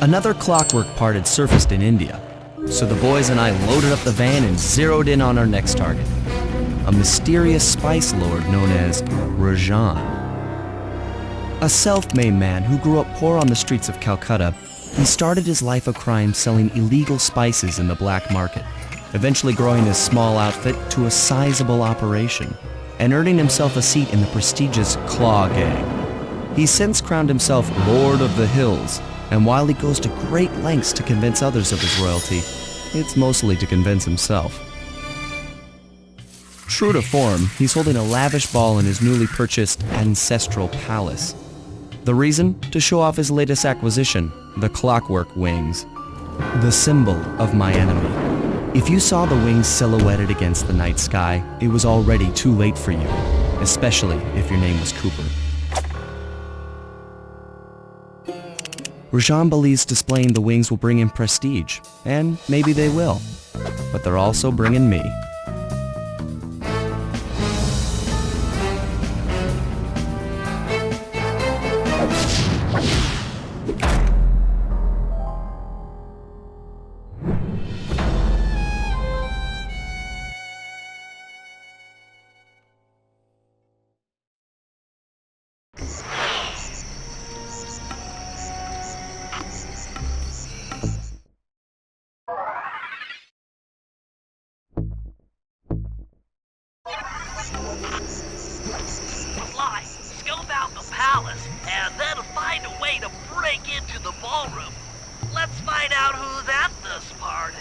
Another clockwork part had surfaced in India, so the boys and I loaded up the van and zeroed in on our next target, a mysterious spice lord known as Rajan. A self-made man who grew up poor on the streets of Calcutta, he started his life of crime selling illegal spices in the black market, eventually growing his small outfit to a sizable operation and earning himself a seat in the prestigious Claw Gang. He's since crowned himself Lord of the Hills, and while he goes to great lengths to convince others of his royalty, it's mostly to convince himself. True to form, he's holding a lavish ball in his newly purchased ancestral palace. The reason? To show off his latest acquisition, the clockwork wings. The symbol of my enemy. If you saw the wings silhouetted against the night sky, it was already too late for you, especially if your name was Cooper. Rajan believes displaying the wings will bring him prestige, and maybe they will, but they're also bringing me. Sly, scope out the palace, and then find a way to break into the ballroom. Let's find out who's at this party.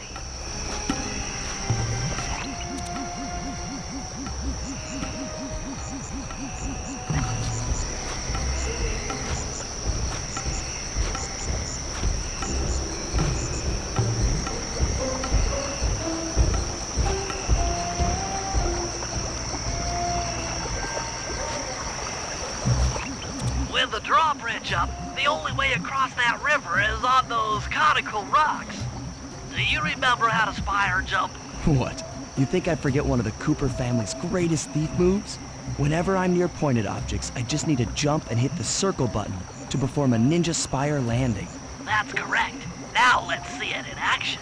With the drawbridge up, the only way across that river is on those conical rocks. Do you remember how to spire jump? What? You think I'd forget one of the Cooper family's greatest thief moves? Whenever I'm near pointed objects, I just need to jump and hit the circle button to perform a ninja spire landing. That's correct. Now let's see it in action.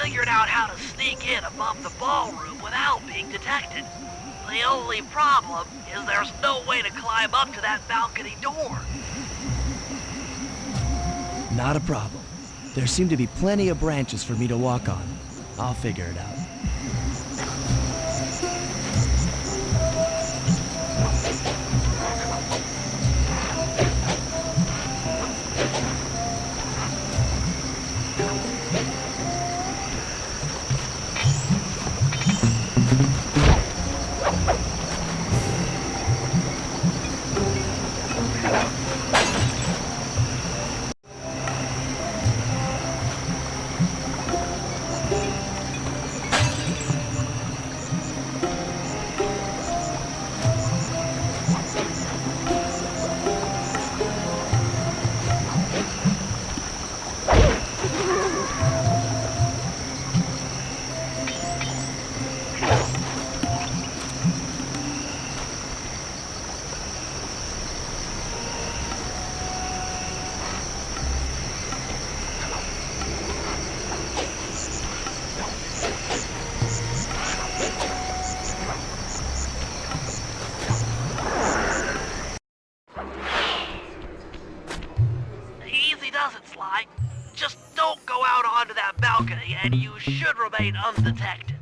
Figured out how to sneak in above the ballroom without being detected. The only problem is there's no way to climb up to that balcony door. Not a problem. There seem to be plenty of branches for me to walk on. I'll figure it out. Just don't go out onto that balcony and you should remain undetected.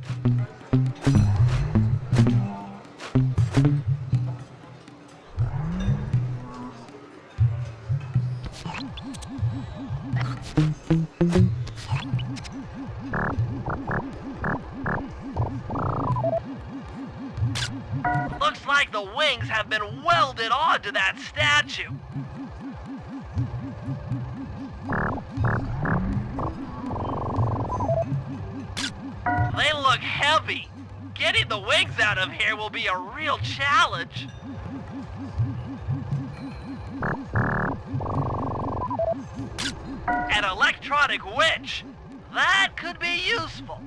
Looks like the wings have been welded onto that statue. They look heavy. Getting the wings out of here will be a real challenge. An electronic winch. That could be useful.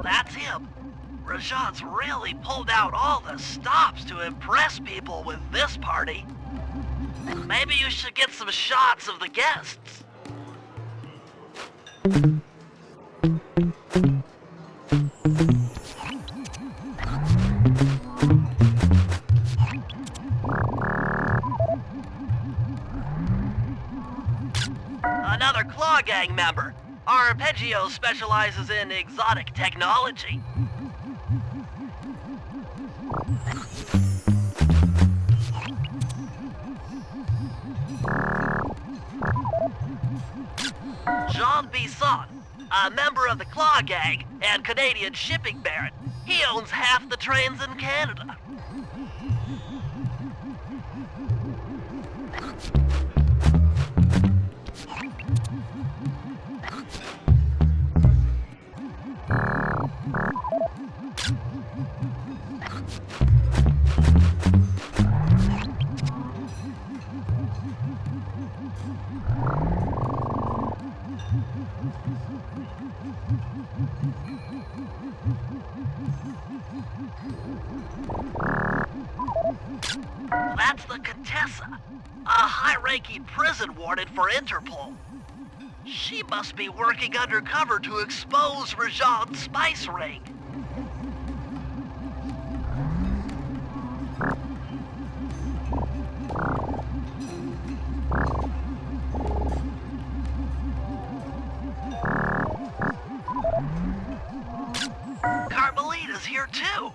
That's him. Rajan's really pulled out all the stops to impress people with this party. Maybe you should get some shots of the guests. Another Claw Gang member. Arpeggio specializes in exotic technology. Jean Bisson, a member of the Claw Gang and Canadian shipping baron. He owns half the trains in Canada. That's the Contessa, a high-ranking prison warden for Interpol. She must be working undercover to expose Rajan's spice ring. Carmelita's here too.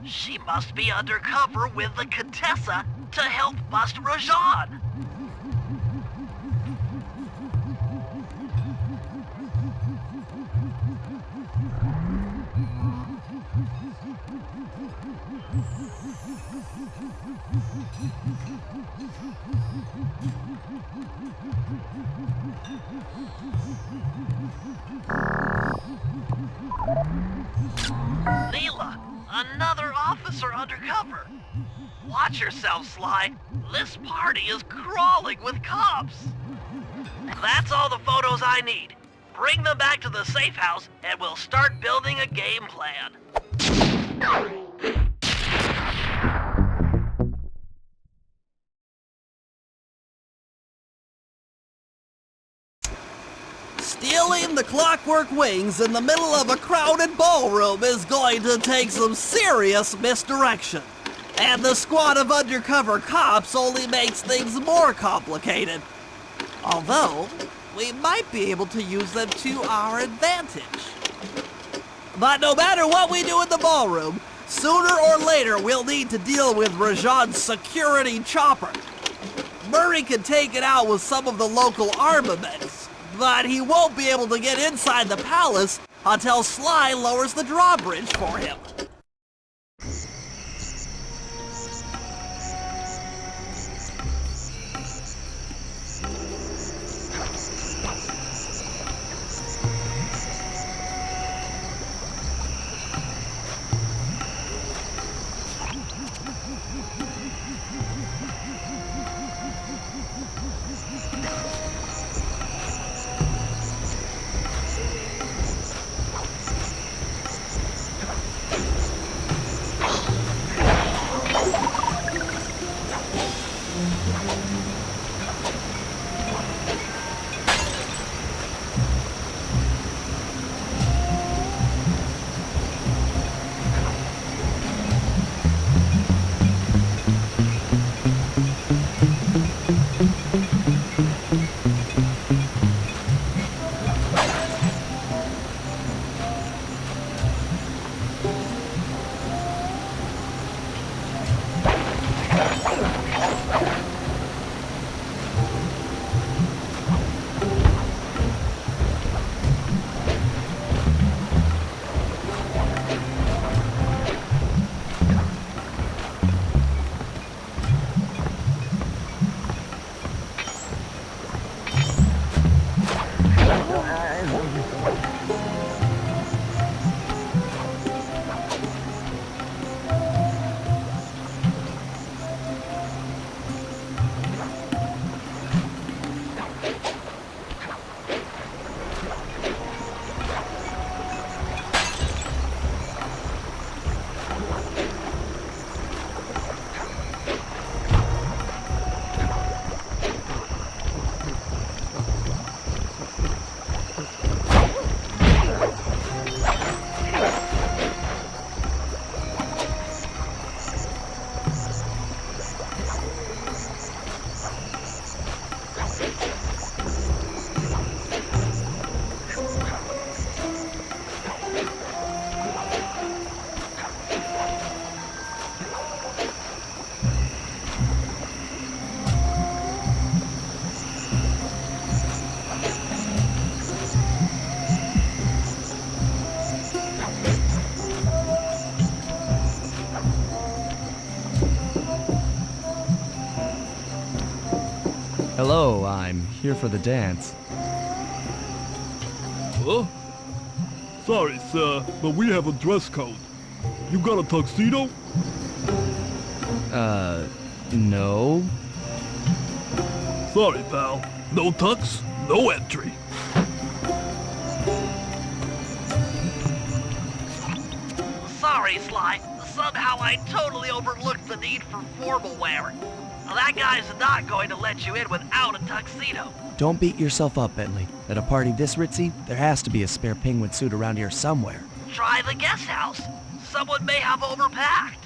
She must be undercover with the Contessa to help bust Rajan. Leela, another officer undercover. Watch yourself, Sly. This party is crawling with cops. That's all the photos I need. Bring them back to the safe house and we'll start building a game plan. Stealing the clockwork wings in the middle of a crowded ballroom is going to take some serious misdirection. And the squad of undercover cops only makes things more complicated. Although, we might be able to use them to our advantage. But no matter what we do in the ballroom, sooner or later we'll need to deal with Rajan's security chopper. Murray can take it out with some of the local armaments, but he won't be able to get inside the palace until Sly lowers the drawbridge for him. Hello, I'm here for the dance. Huh? Sorry, sir, but we have a dress code. You got a tuxedo? No. Sorry, pal. No tux, no entry. Sorry, Sly. Somehow I totally overlooked the need for formal wear. That guy's not going to let you in without a tuxedo. Don't beat yourself up, Bentley. At a party this ritzy, there has to be a spare penguin suit around here somewhere. Try the guest house. Someone may have overpacked.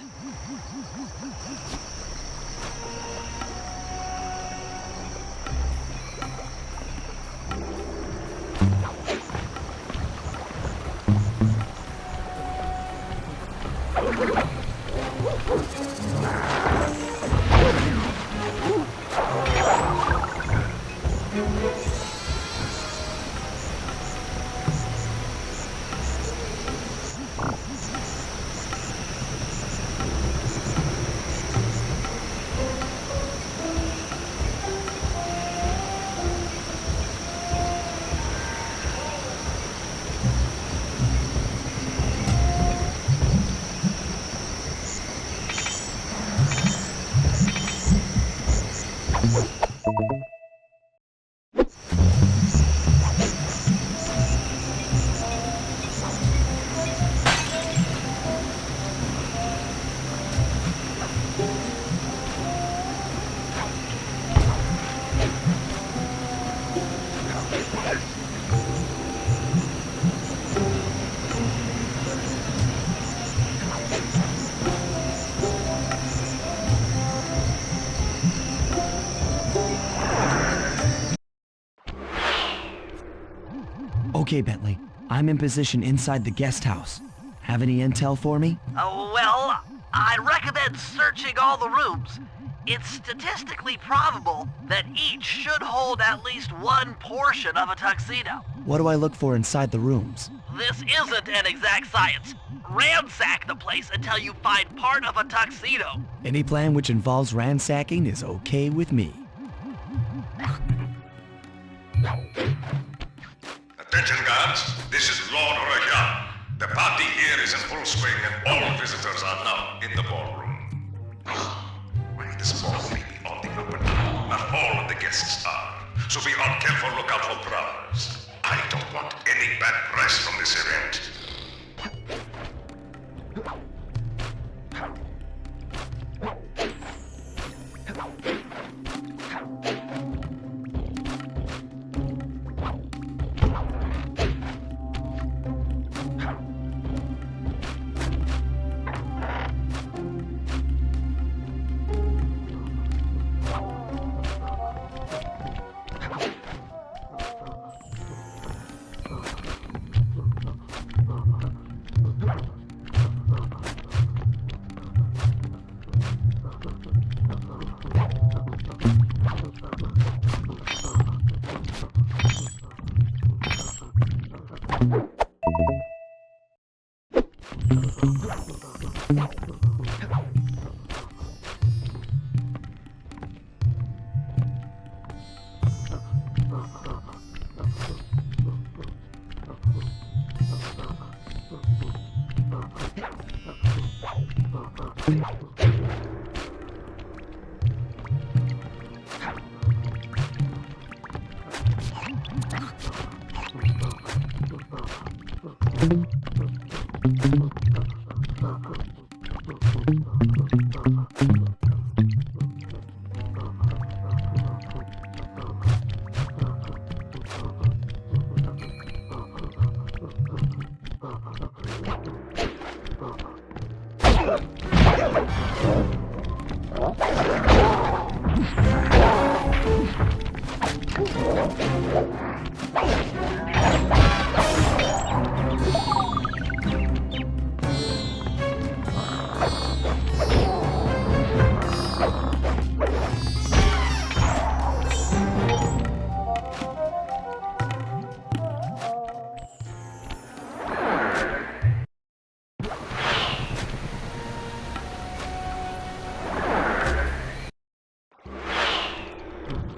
Okay, Bentley. I'm in position inside the guest house. Have any intel for me? Well, I'd recommend searching all the rooms. It's statistically probable that each should hold at least one portion of a tuxedo. What do I look for inside the rooms? This isn't an exact science. Ransack the place until you find part of a tuxedo. Any plan which involves ransacking is okay with me. Attention guards, this is Lord Rajan. The party here is in full swing and all visitors are now in the ballroom. Well, this ball may be on the open now. Not all of the guests are. So be on careful lookout for prowlers. I don't want any bad press from this event.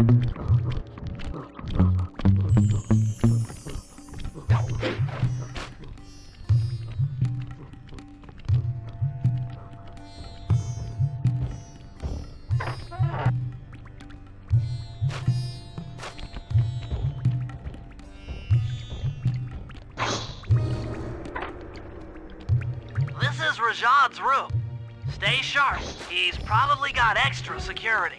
This is Rajad's room. Stay sharp. He's probably got extra security.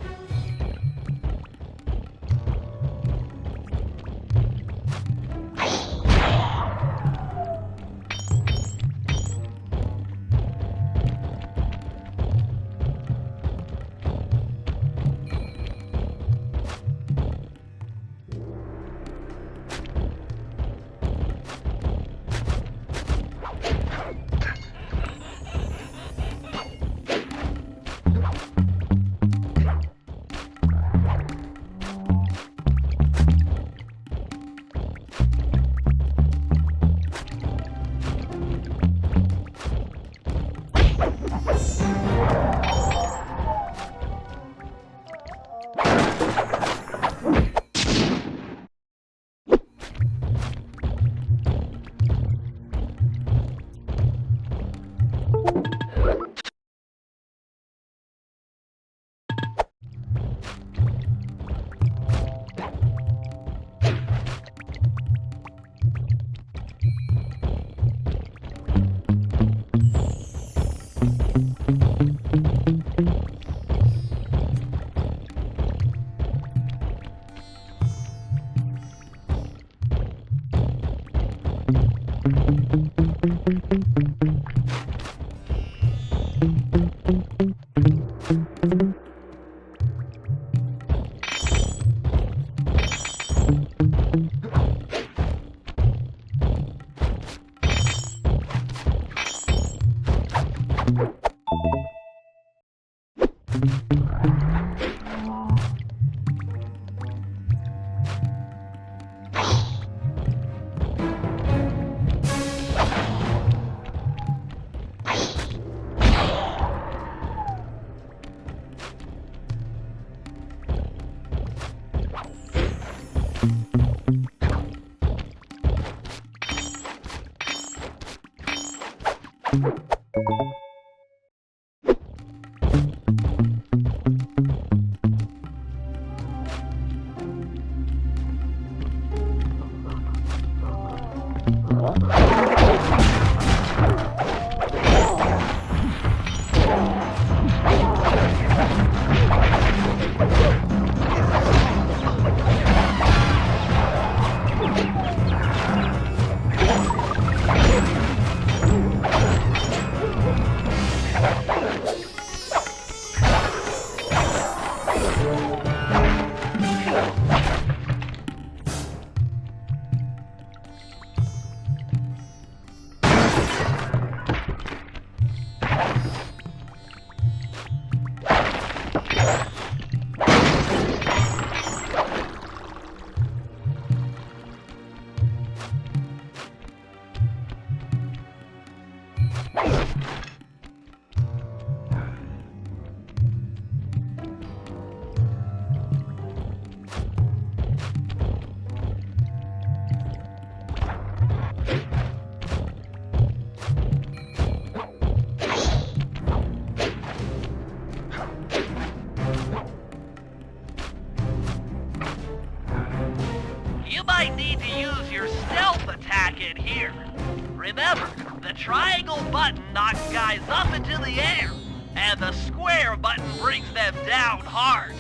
You might need to use your stealth attack in here. Remember, the triangle button knocks guys up into the air, and the square button brings them down hard.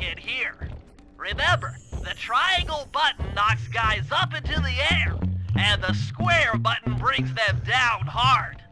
get here. Remember, the triangle button knocks guys up into the air, and the square button brings them down hard.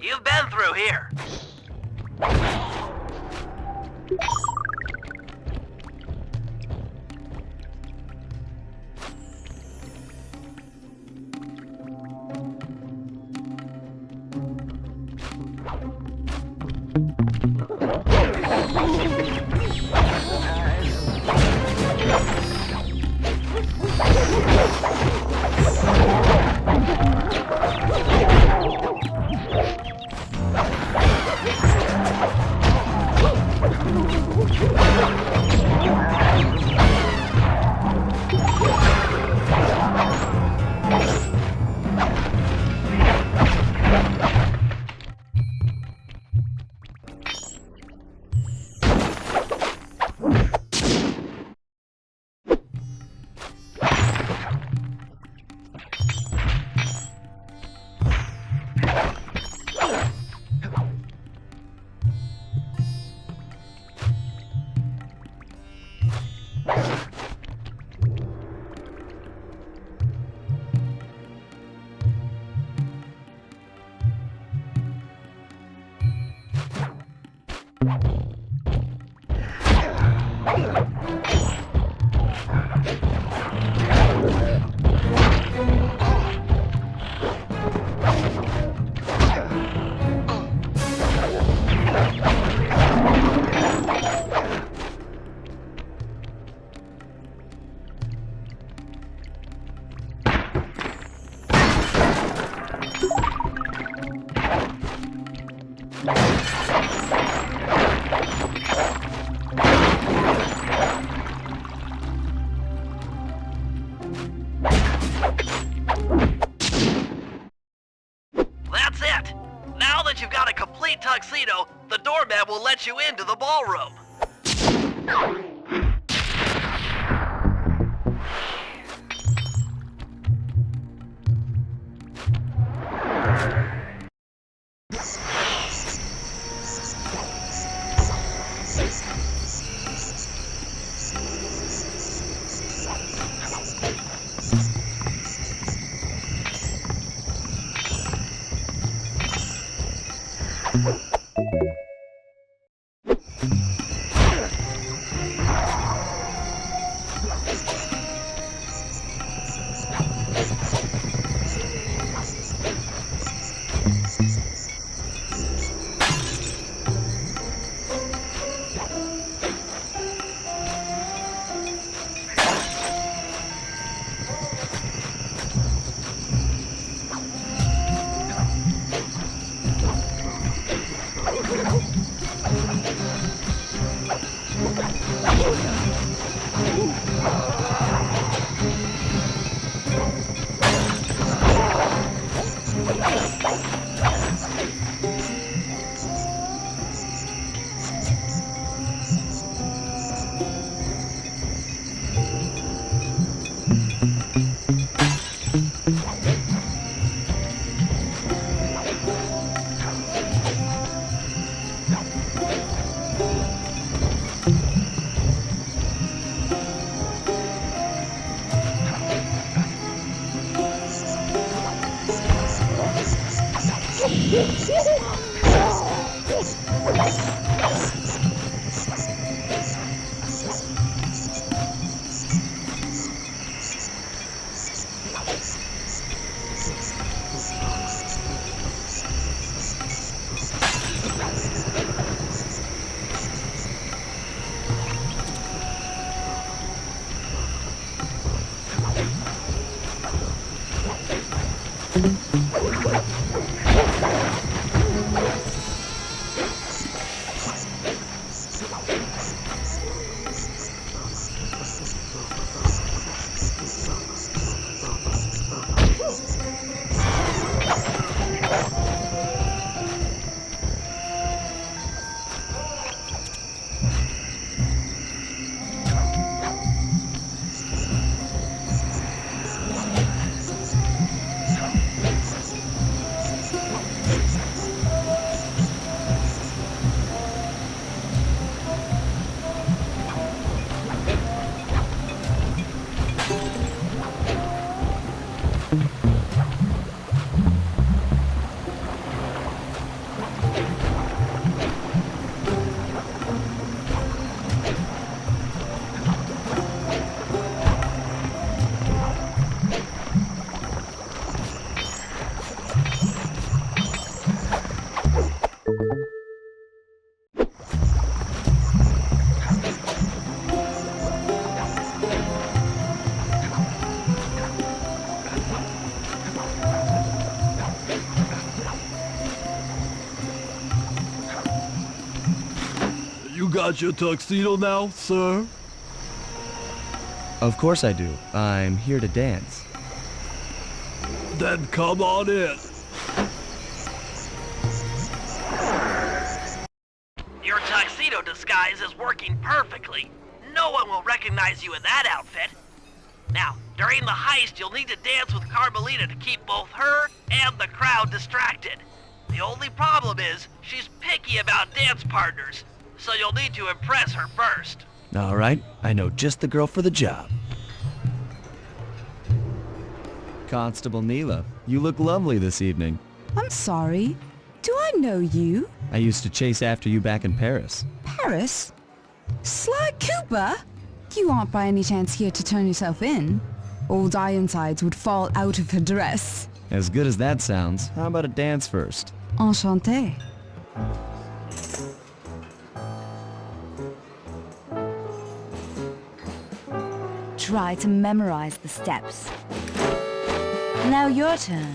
You've been through here. That's it! Now that you've got a complete tuxedo, the doorman will let you into the ballroom. You got your tuxedo now, sir? Of course I do. I'm here to dance. Then come on in. Your tuxedo disguise is working perfectly. No one will recognize you in that outfit. Now, during the heist, you'll need to dance with Carmelita to keep both her and the crowd distracted. The only problem is, she's picky about dance partners, so you'll need to impress her first. All right, I know just the girl for the job. Constable Neela, you look lovely this evening. I'm sorry. Do I know you? I used to chase after you back in Paris. Paris? Sly Cooper? You aren't by any chance here to turn yourself in? Old Ironsides would fall out of her dress. As good as that sounds, how about a dance first? Enchanté. Try to memorize the steps. Now your turn.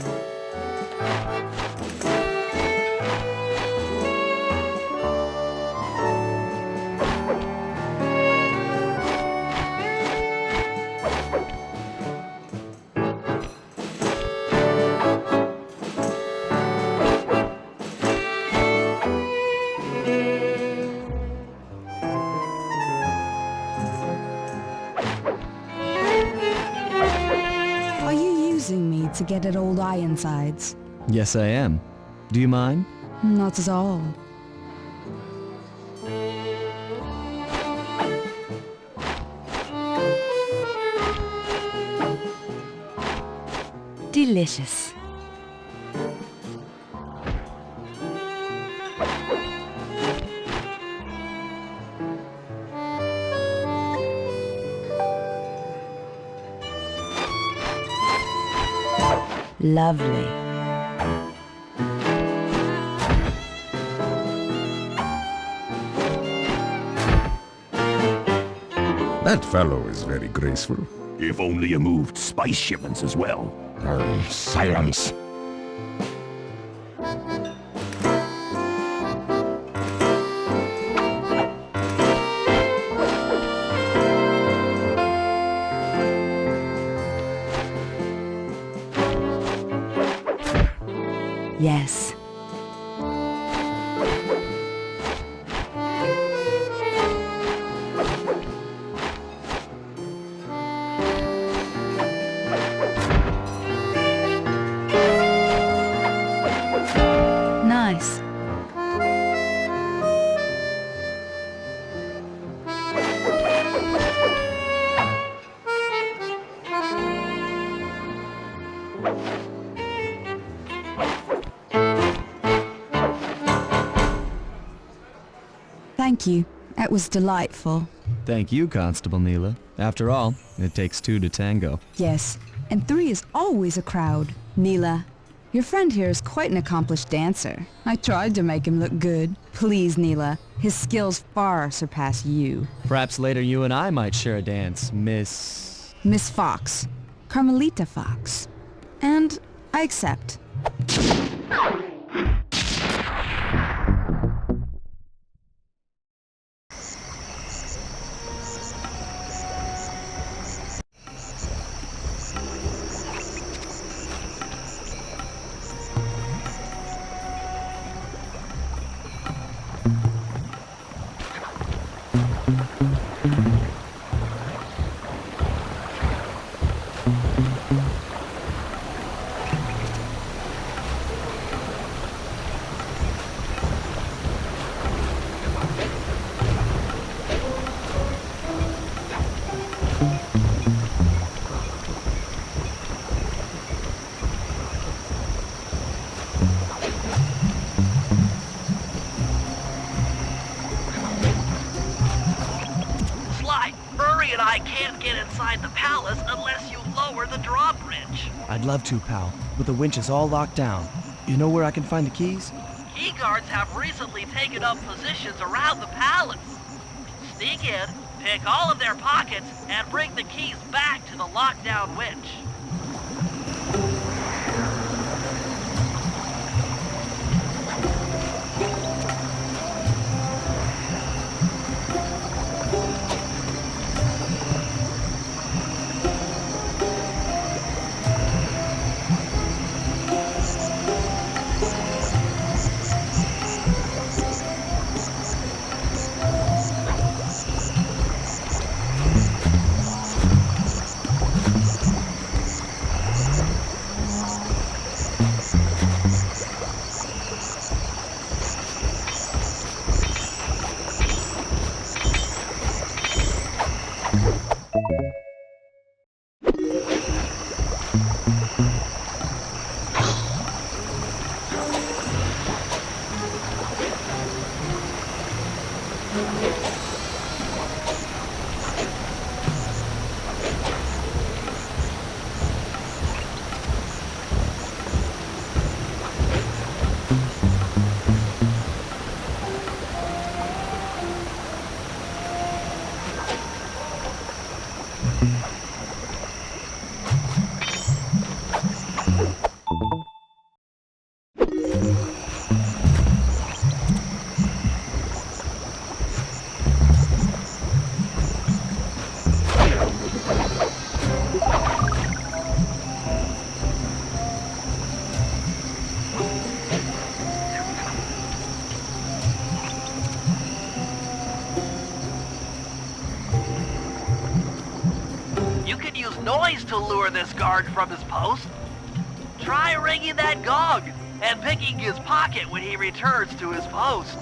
Are you using me to get at old Ironsides? Yes, I am. Do you mind? Not at all. Delicious. Lovely. That fellow is very graceful. If only you moved spice shipments as well. Silence. Yes. Nice. Thank you. That was delightful. Thank you, Constable Neela. After all, it takes two to tango. Yes, and 3 is always a crowd. Neela, your friend here is quite an accomplished dancer. I tried to make him look good. Please, Neela, his skills far surpass you. Perhaps later you and I might share a dance, Miss... Miss Fox. Carmelita Fox. And I accept. And I can't get inside the palace unless you lower the drawbridge. I'd love to, pal, but the winch is all locked down. You know where I can find the keys? Key guards have recently taken up positions around the palace. Sneak in, pick all of their pockets, and bring the keys back to the lockdown winch. to lure this guard from his post. Try ringing that gong and picking his pocket when he returns to his post.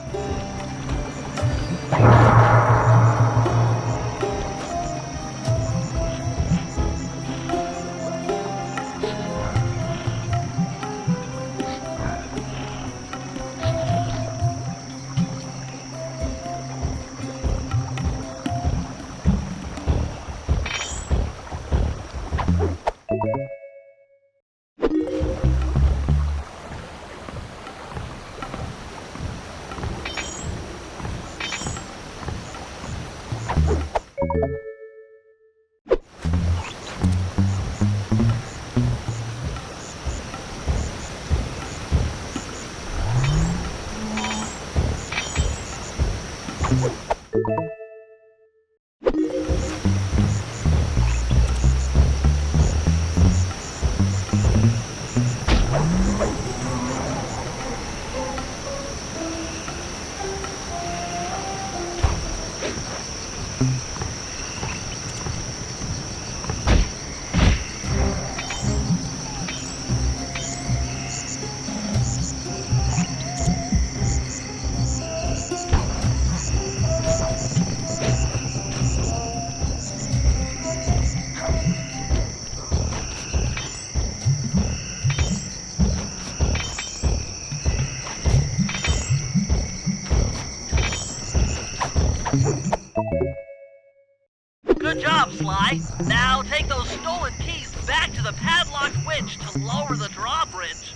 Good job, Sly. Now take those stolen keys back to the padlocked winch to lower the drawbridge.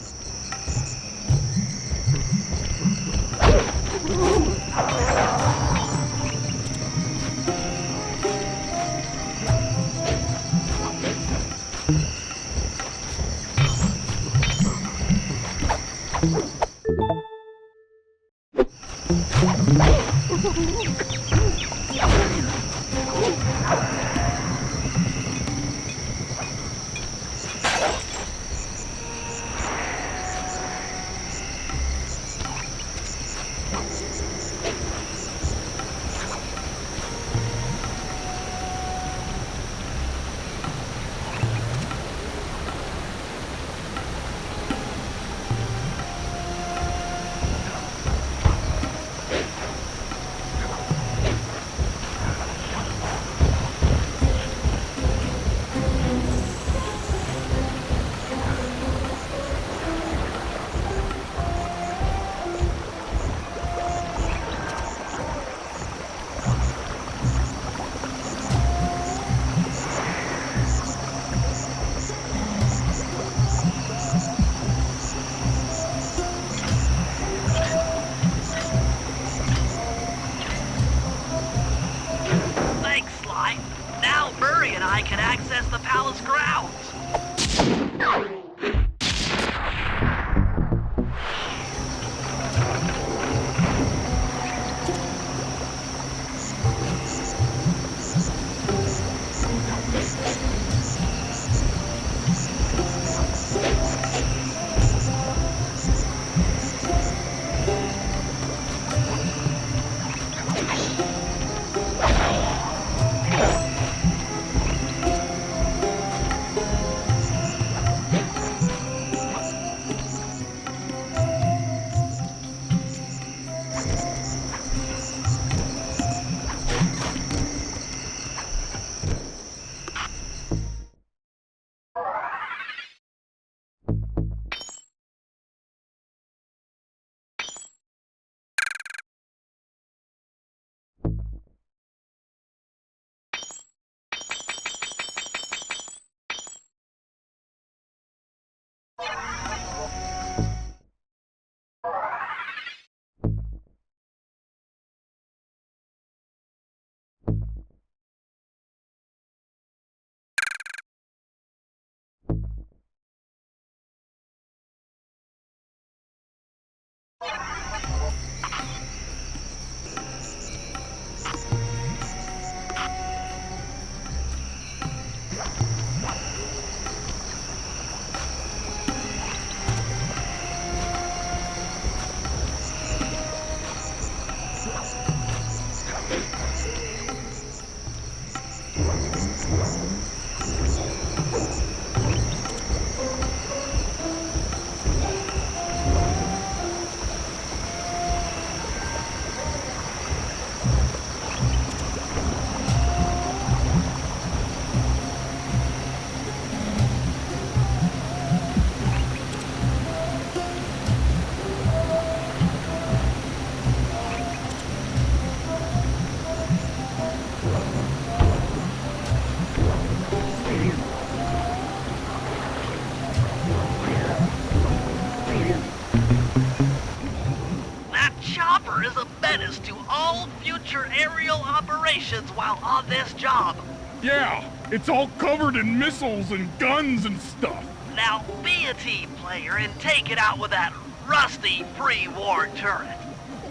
menace to all future aerial operations while on this job. Yeah, it's all covered in missiles and guns and stuff. Now be a team player and take it out with that rusty pre-war turret.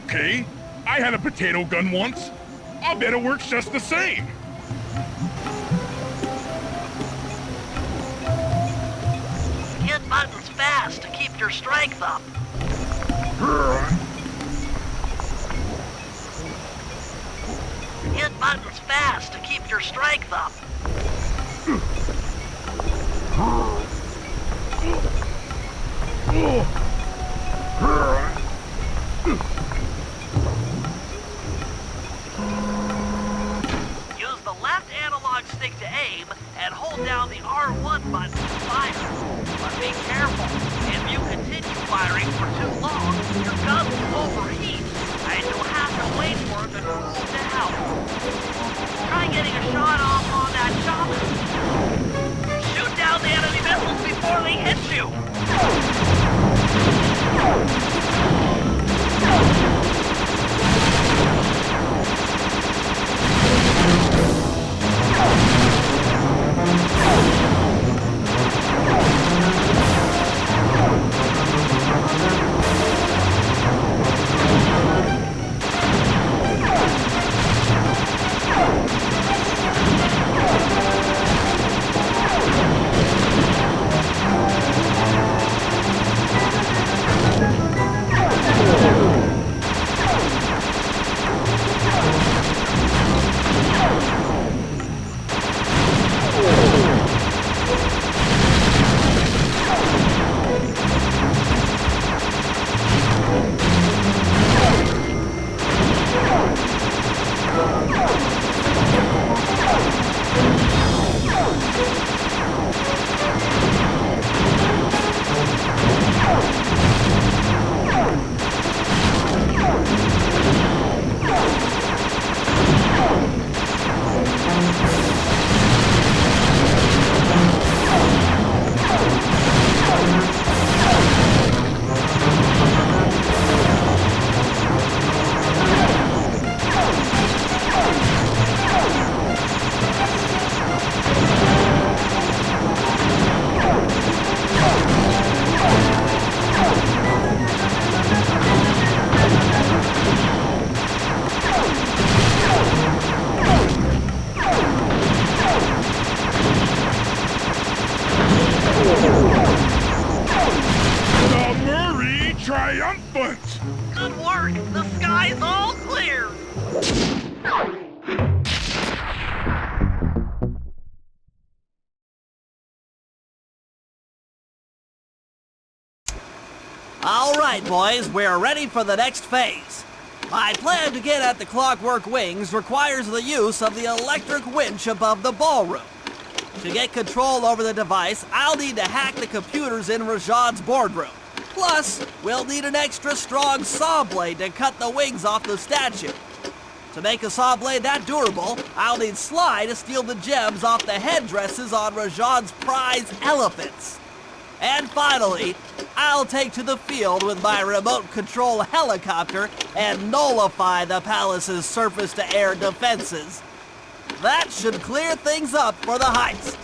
Okay, I had a potato gun once. I'll bet it works just the same. Hit buttons fast to keep your strength up. Hit buttons fast to keep your strength up. Use the left analog stick to aim and hold down the R1 button to fire. But be careful. If you continue firing for too long, your gun will overheat, and you'll have to wait for it to cool down. Try getting a shot off on that chopper. Shoot down the enemy missiles before they hit you. Triumphant! Good work! The sky's all clear! All right, boys, we're ready for the next phase. My plan to get at the Clockwork Wings requires the use of the electric winch above the ballroom. To get control over the device, I'll need to hack the computers in Rajan's boardroom. Plus, we'll need an extra strong saw blade to cut the wings off the statue. To make a saw blade that durable, I'll need Sly to steal the gems off the headdresses on Rajan's prize elephants. And finally, I'll take to the field with my remote control helicopter and nullify the palace's surface-to-air defenses. That should clear things up for the heist.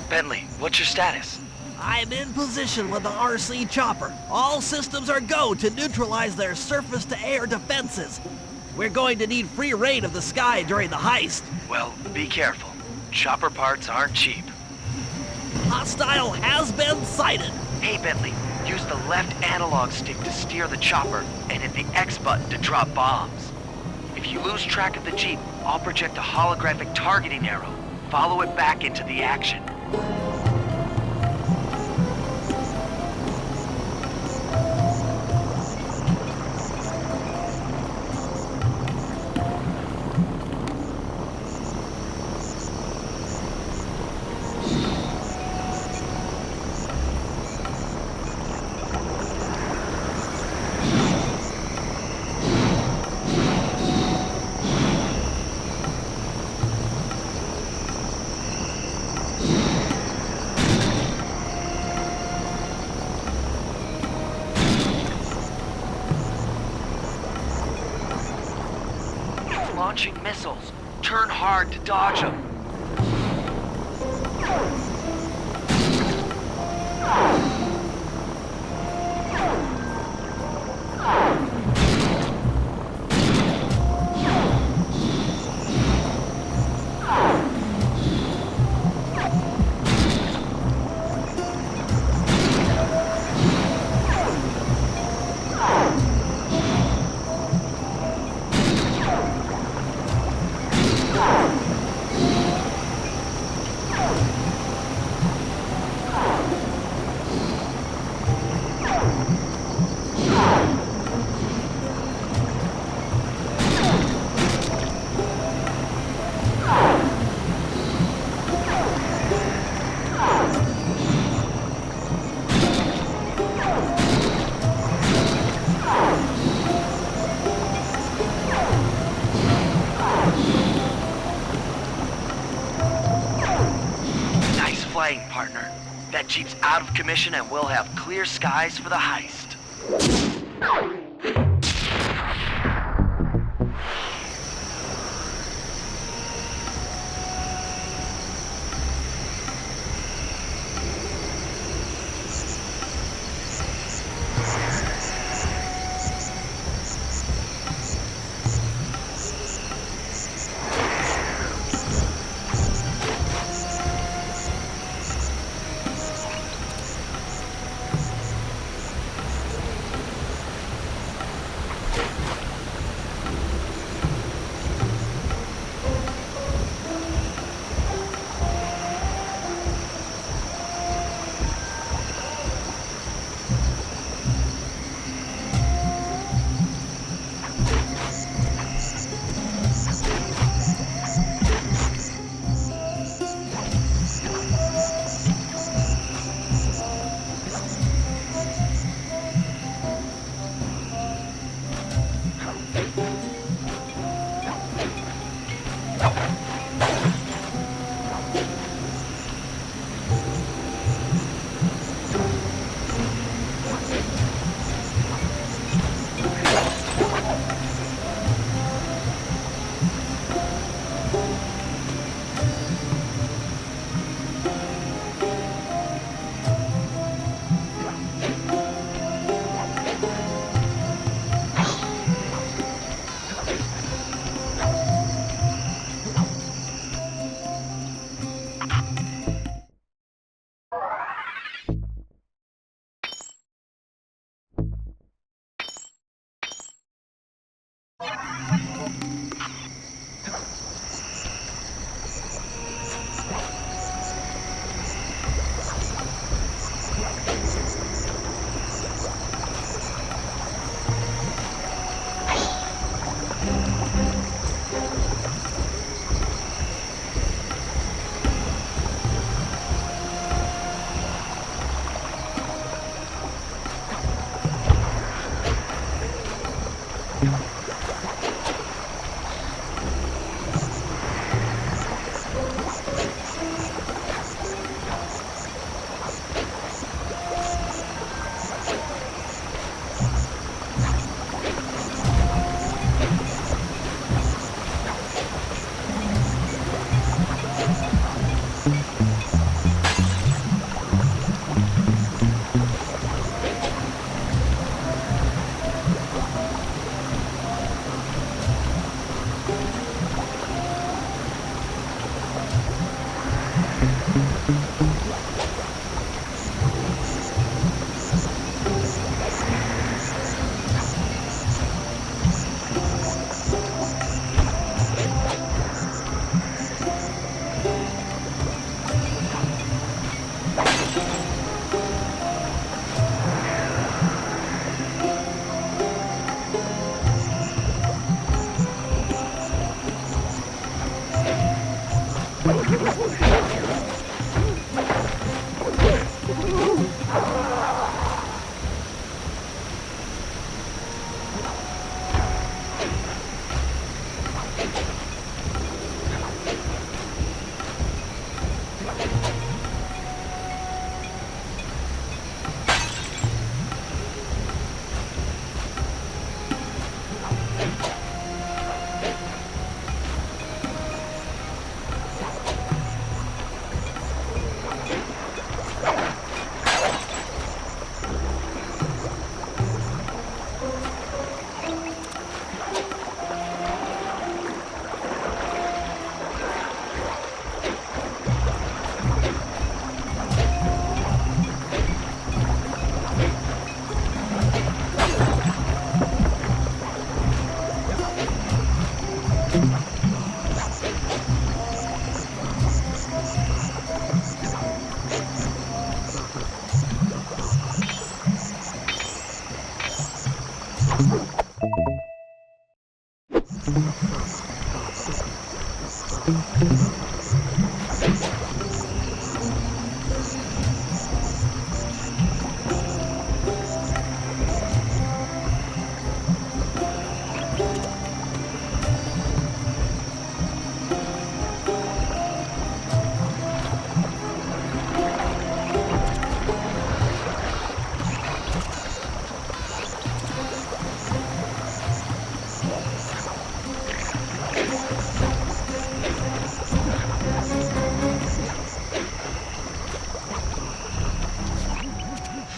Bentley, what's your status? I'm in position with the RC chopper. All systems are go to neutralize their surface-to-air defenses. We're going to need free reign of the sky during the heist. Well, be careful. Chopper parts aren't cheap. Hostile has been sighted. Hey, Bentley, use the left analog stick to steer the chopper and hit the X button to drop bombs. If you lose track of the Jeep, I'll project a holographic targeting arrow. Follow it back into the action. Launching missiles. Turn hard to dodge them. Partner. That Jeep's out of commission and we'll have clear skies for the heist.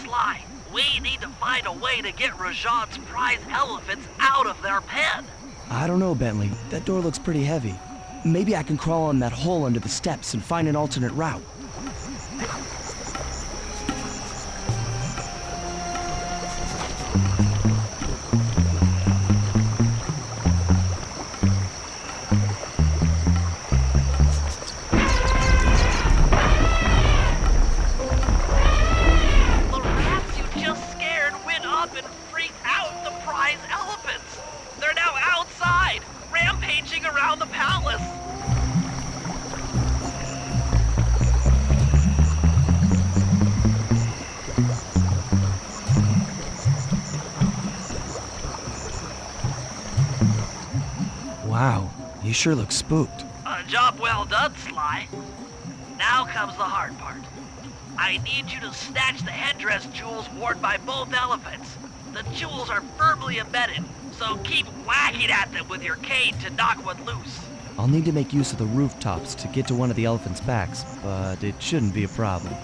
Sly, we need to find a way to get Rajan's prize elephants out of their pen. I don't know, Bentley. That door looks pretty heavy. Maybe I can crawl on that hole under the steps and find an alternate route. The rats you just scared went up and freaked out the prize elephants. They're now outside, rampaging around the palace. Wow, you sure look spooked. A job well done, Sly. Now comes the hard part. I need you to snatch the headdress jewels worn by both elephants. The jewels are firmly embedded, so keep whacking at them with your cane to knock one loose. I'll need to make use of the rooftops to get to one of the elephants' backs, but it shouldn't be a problem.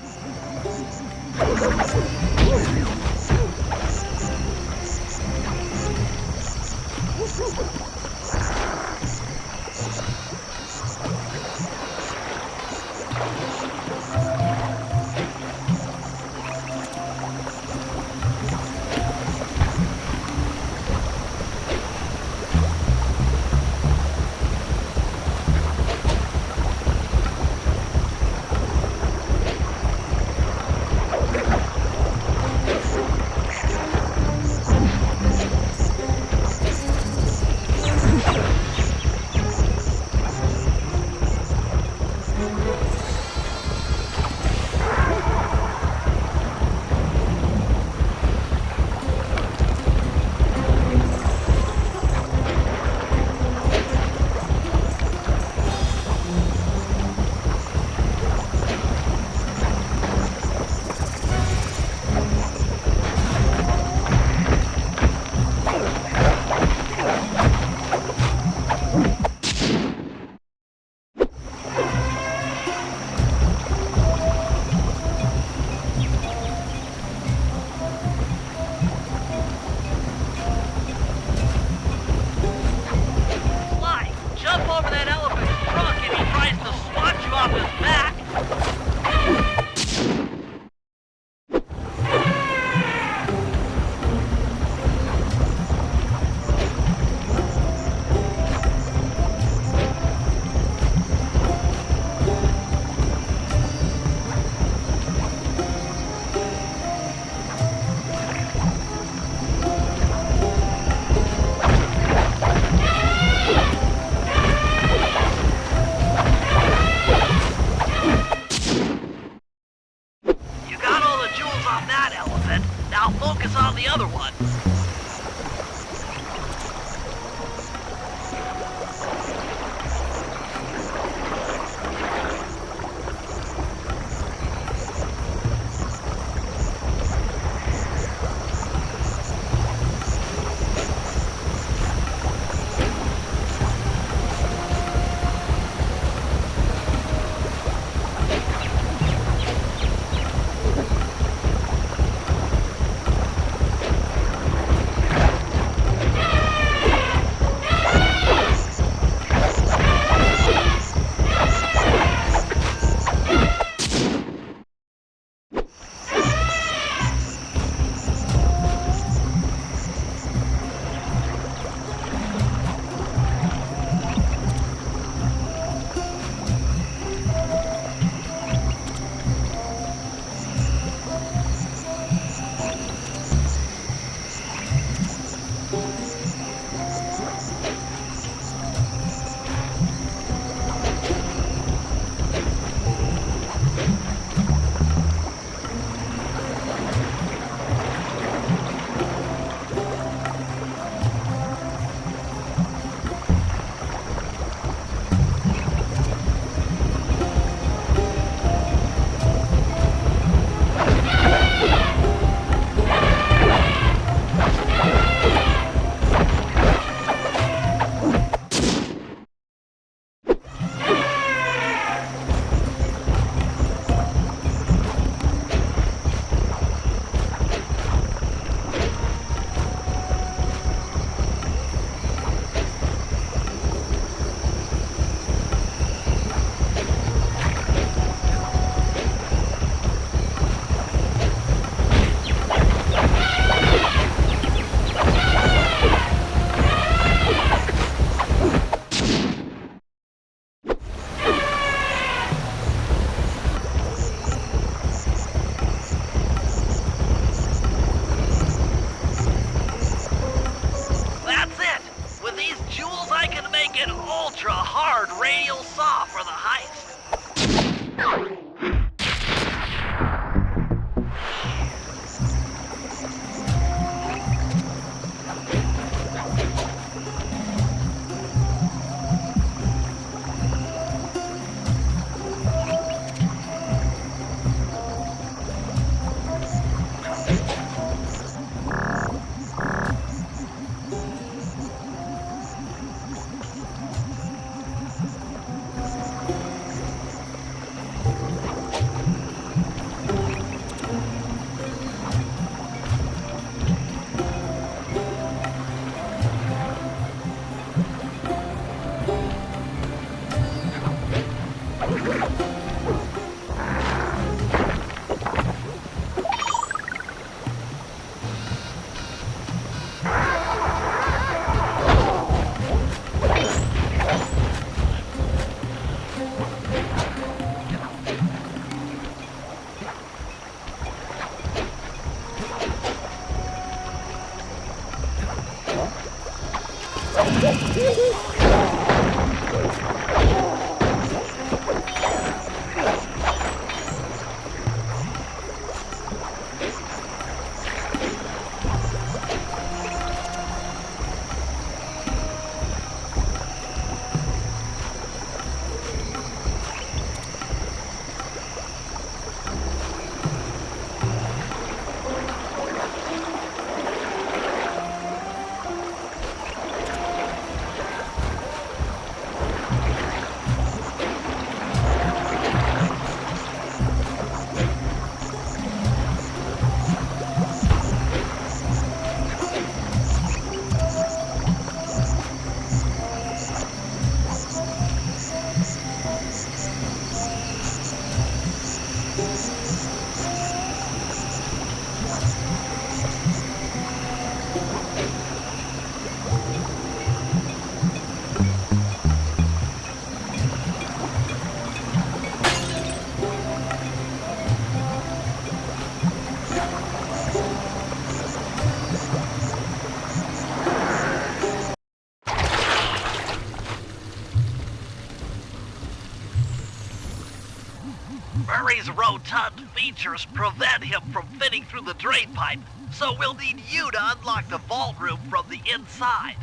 features prevent him from fitting through the drain pipe, so we'll need you to unlock the vault room from the inside.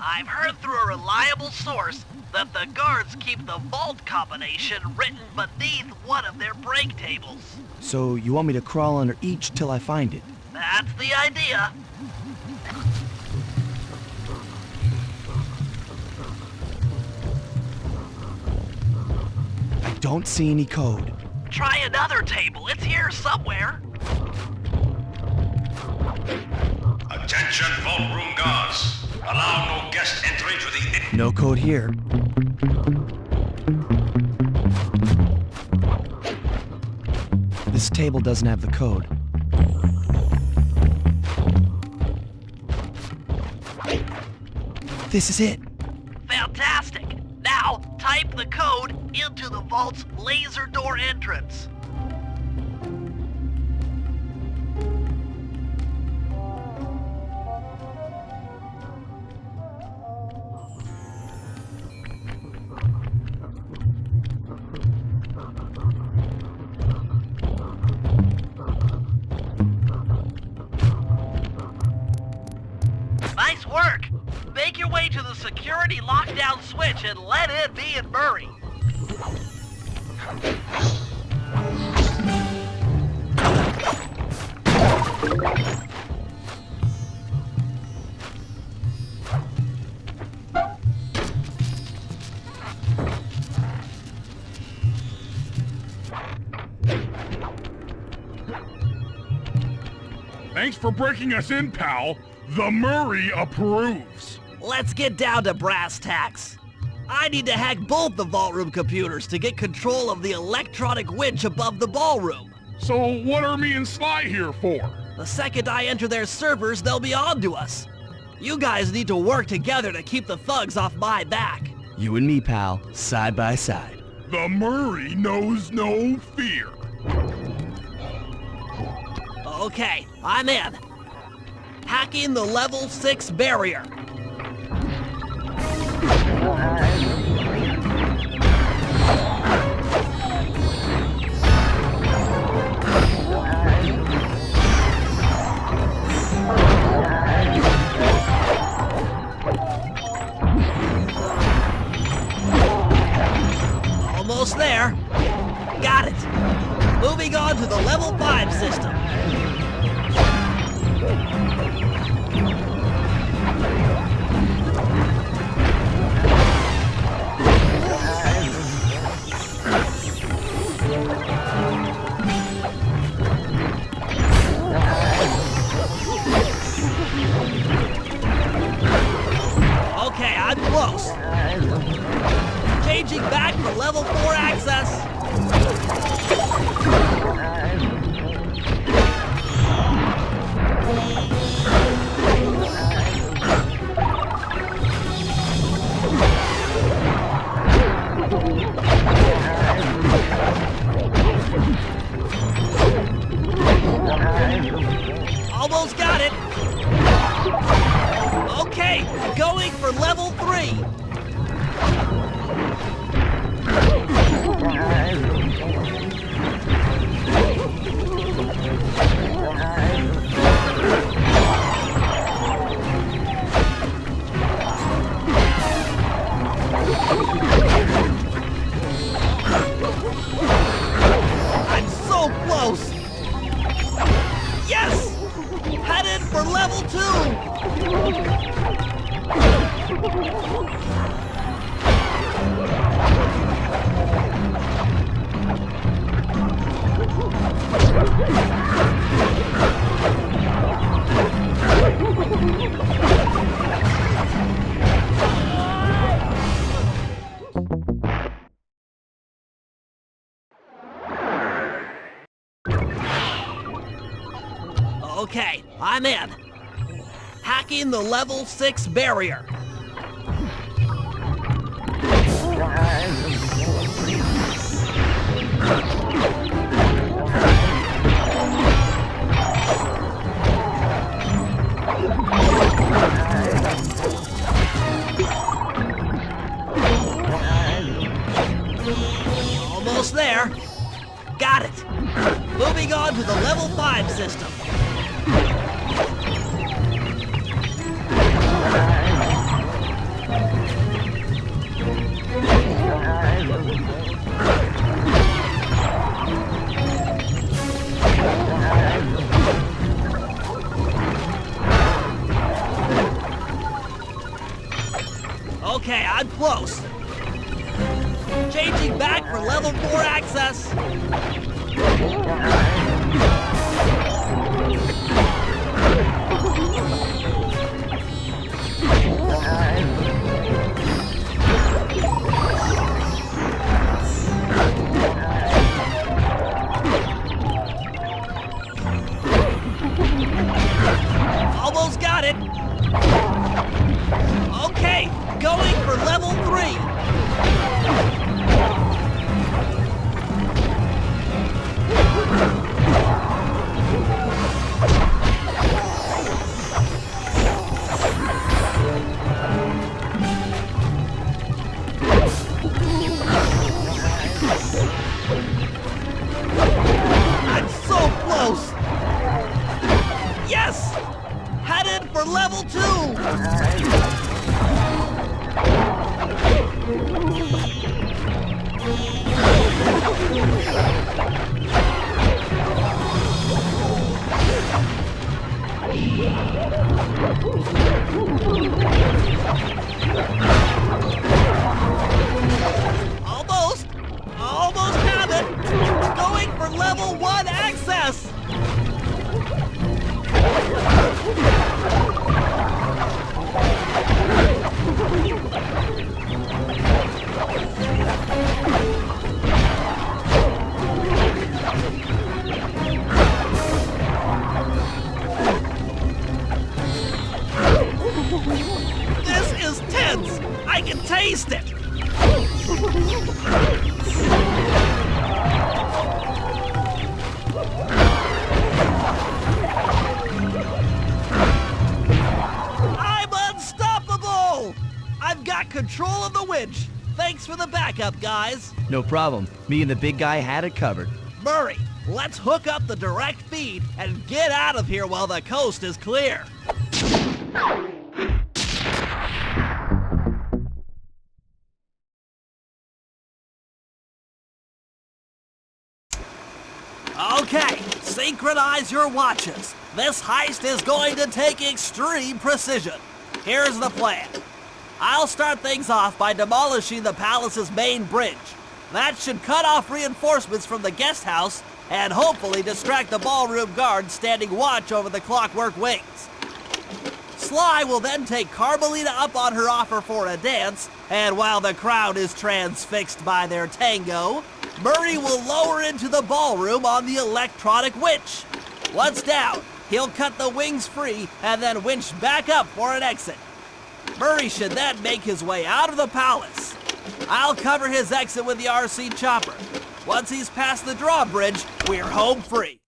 I've heard through a reliable source that the guards keep the vault combination written beneath one of their break tables. So you want me to crawl under each till I find it? That's the idea. I don't see any code. Try another table. It's here somewhere. Attention, vault room guards. Allow no guest entry to the... No code here. This table doesn't have the code. This is it. Fantastic. Now, type the code into the vault's laser door entrance. Nice work! Make your way to the security lockdown switch and let in me and Murray. Thanks for breaking us in, pal. The Murray approves. Let's get down to brass tacks. I need to hack both the vault room computers to get control of the electronic winch above the ballroom. So what are me and Sly here for? The second I enter their servers, they'll be on to us. You guys need to work together to keep the thugs off my back. You and me, pal, side by side. The Murray knows no fear. Okay, I'm in. Hacking the level 6 barrier. Almost there. Got it. Moving on to the level 5 system. Okay, I'm close. Changing back to level 4 access. Almost got it. Okay, going for level 3. I'm so close. Yes! Headed for level 2. Okay, I'm in. Hacking the level 6 barrier. Almost there. Got it. Moving on to the level 5 system. Okay, I'm close. Changing back for level 4 access. Almost got it. Okay, going for level 3. I'm so close. Yes! Headed for level 2. Almost have it. Going for level 1 access. This is tense. I can taste it. I'm unstoppable! I've got control of the winch. Thanks for the backup, guys. No problem. Me and the big guy had it covered. Murray, let's hook up the direct feed and get out of here while the coast is clear. Okay, synchronize your watches. This heist is going to take extreme precision. Here's the plan. I'll start things off by demolishing the palace's main bridge. That should cut off reinforcements from the guest house and hopefully distract the ballroom guards standing watch over the clockwork wings. Sly will then take Carmelita up on her offer for a dance, and while the crowd is transfixed by their tango, Murray will lower into the ballroom on the electronic winch. Once down, he'll cut the wings free and then winch back up for an exit. Murray should then make his way out of the palace. I'll cover his exit with the RC chopper. Once he's past the drawbridge, we're home free.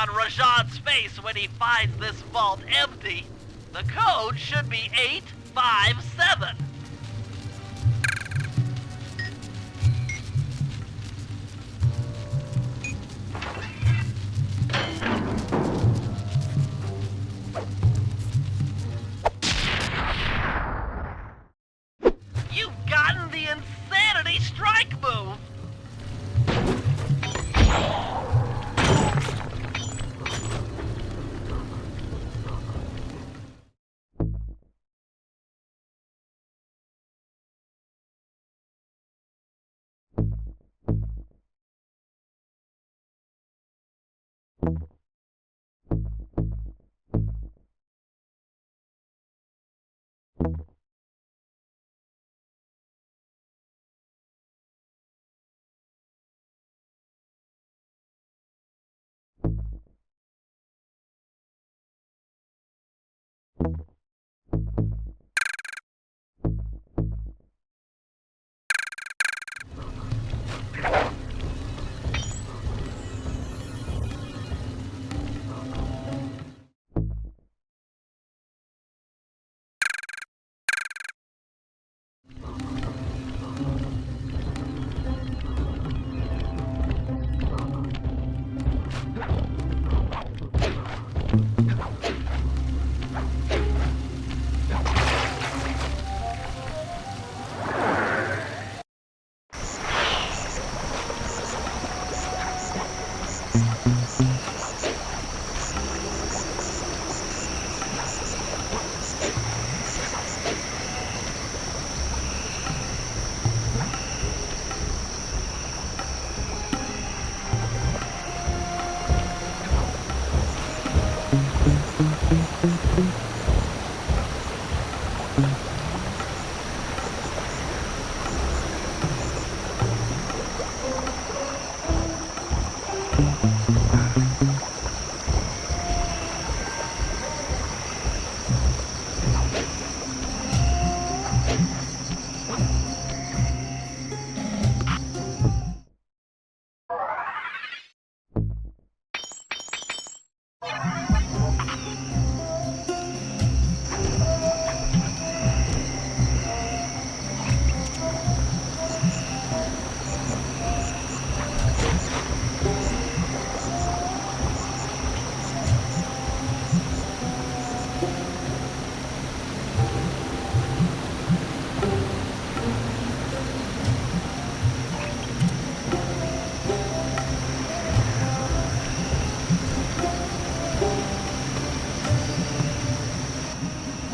on Rajan's face when he finds this vault empty. The code should be 857. You've gotten the insanity strike move!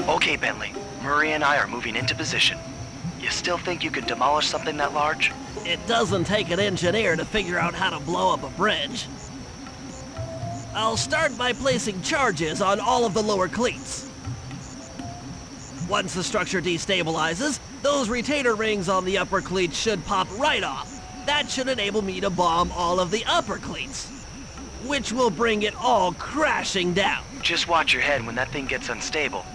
Okay, Bentley. Murray and I are moving into position. You still think you could demolish something that large? It doesn't take an engineer to figure out how to blow up a bridge. I'll start by placing charges on all of the lower cleats. Once the structure destabilizes, those retainer rings on the upper cleats should pop right off. That should enable me to bomb all of the upper cleats, which will bring it all crashing down. Just watch your head when that thing gets unstable.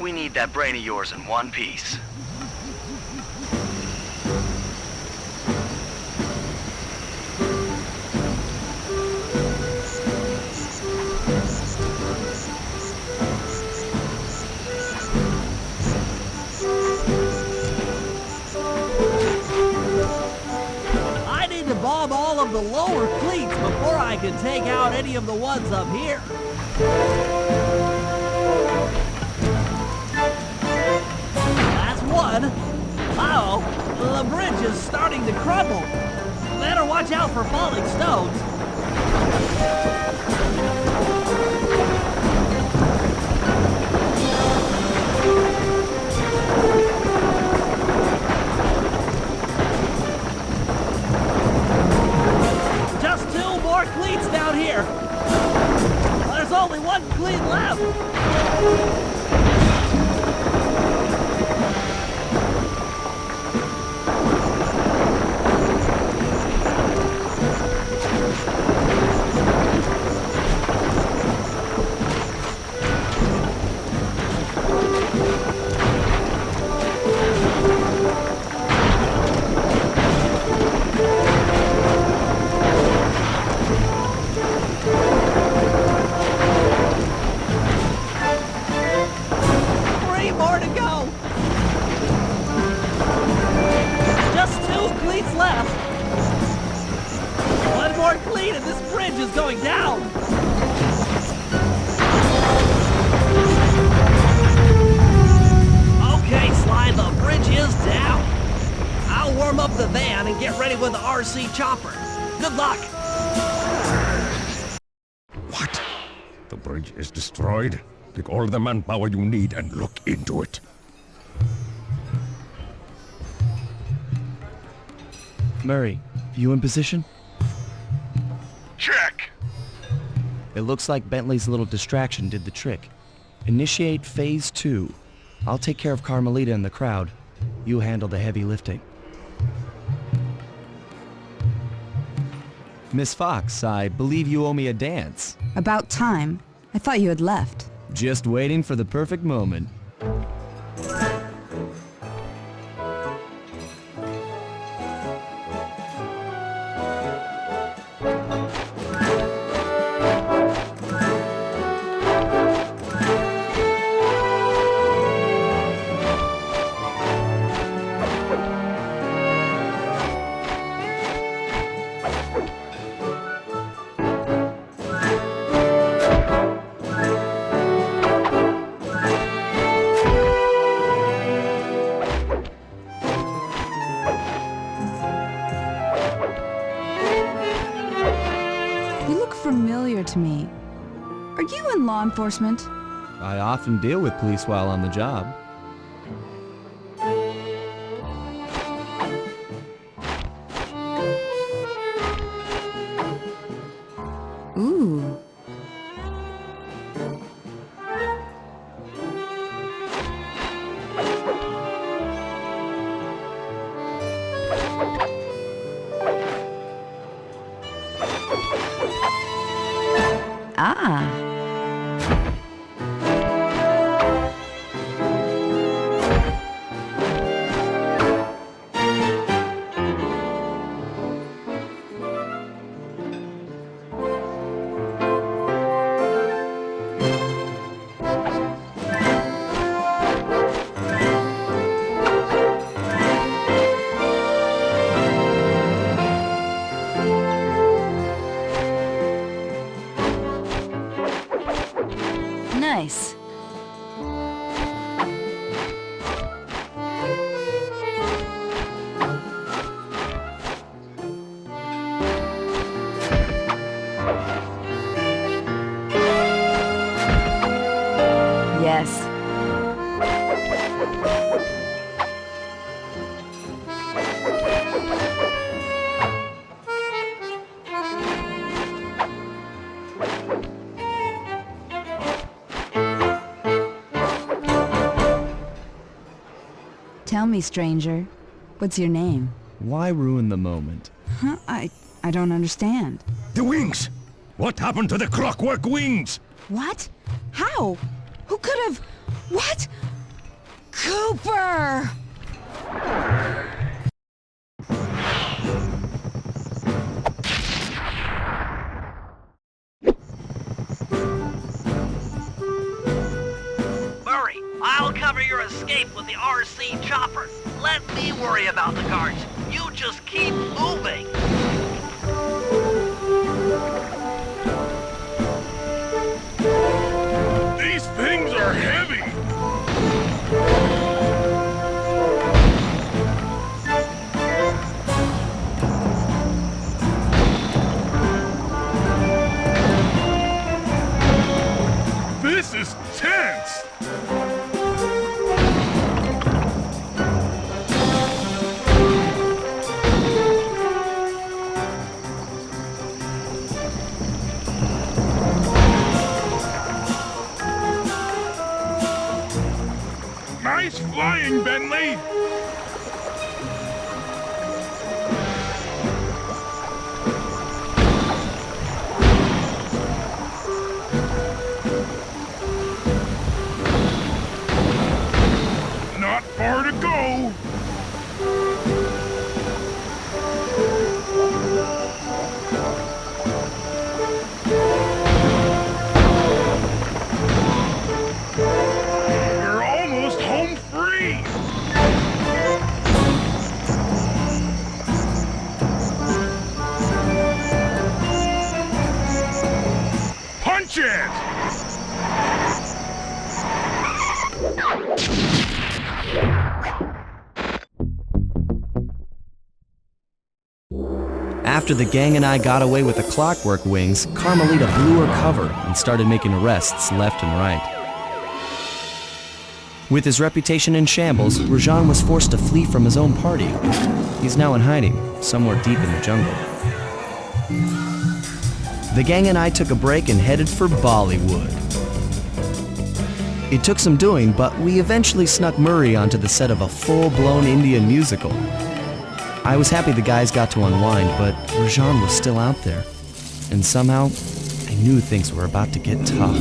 We need that brain of yours in one piece. I need to bomb all of the lower cleats before I can take out any of the ones up here. One. Uh-oh, the bridge is starting to crumble. Better watch out for falling stones. Just 2 more cleats down here. There's only 1 cleat left. bridge is going down! Okay, Sly, the bridge is down. I'll warm up the van and get ready with the RC chopper. Good luck! What? The bridge is destroyed? Take all the manpower you need and look into it. Murray, you in position? Check. It looks like Bentley's little distraction did the trick. Initiate phase 2. I'll take care of Carmelita and the crowd. You handle the heavy lifting. Miss Fox, I believe you owe me a dance. About time. I thought you had left. Just waiting for the perfect moment. You look familiar to me. Are you in law enforcement? I often deal with police while on the job. Ooh. Ah. Nice. Yes. Tell me, stranger, what's your name? Why ruin the moment? Huh? I don't understand. The wings! What happened to the clockwork wings? What? How? Who could have... What? Cooper! Murray, I'll cover your escape with the RC chopper. Let me worry about the guards. You just keep moving. These things are heavy. This is tense. Nice flying, Bentley! Not far to go! We're almost home free! chance! After the gang and I got away with the Clockwork Wings, Carmelita blew her cover and started making arrests left and right. With his reputation in shambles, Rajan was forced to flee from his own party. He's now in hiding, somewhere deep in the jungle. The gang and I took a break and headed for Bollywood. It took some doing, but we eventually snuck Murray onto the set of a full-blown Indian musical. I was happy the guys got to unwind, but Rajan was still out there. And somehow, I knew things were about to get tough.